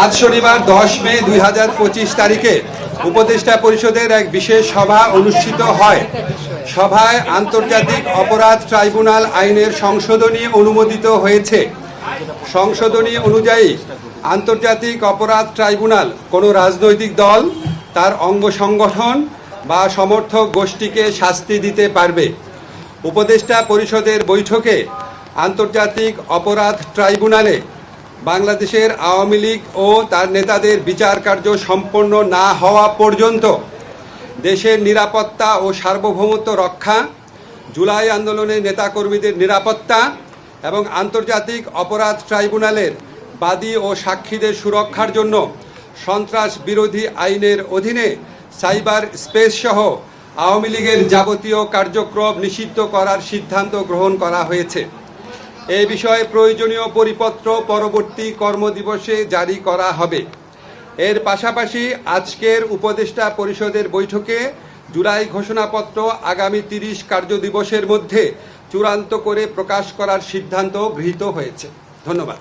আজ শনিবার 10 মে 2025 তারিখে উপদেষ্টা পরিষদের এক বিশেষ সভা অনুষ্ঠিত হয়। সভায় আন্তর্জাতিক অপরাধ ট্রাইব্যুনাল আইনের সংশোধনী অনুমোদিত হয়েছে। সংশোধনী অনুযায়ী আন্তর্জাতিক অপরাধ ট্রাইব্যুনাল কোনো রাজনৈতিক দল, তার অঙ্গ সংগঠন বা সমর্থক গোষ্ঠীকে শাস্তি দিতে পারবে। উপদেষ্টা পরিষদের বৈঠকে আন্তর্জাতিক অপরাধ ট্রাইব্যুনালে বাংলাদেশের আওয়ামী লীগ ও তার নেতাদের বিচার কার্য সম্পন্ন না হওয়া পর্যন্ত দেশের নিরাপত্তা ও সার্বভৌমত্ব রক্ষা, জুলাই আন্দোলনের নেতাকর্মীদের নিরাপত্তা এবং আন্তর্জাতিক অপরাধ ট্রাইব্যুনালের বাদী ও সাক্ষীদের সুরক্ষার জন্য সন্ত্রাস বিরোধী আইনের অধীনে সাইবার স্পেস সহ আওয়ামী লীগের যাবতীয় কার্যক্রম নিষিদ্ধ করার সিদ্ধান্ত গ্রহণ করা হয়েছে। এই বিষয়ে প্রয়োজনীয় পরিপত্র পরবর্তী কর্মদিবসে জারি করা হবে। এর পাশাপাশি আজকের উপদেষ্টা পরিষদের বৈঠকে জুলাই ঘোষণাপত্র আগামী 30 কার্যদিবসের মধ্যে চূড়ান্ত করে প্রকাশ করার সিদ্ধান্ত গৃহীত হয়েছে। ধন্যবাদ।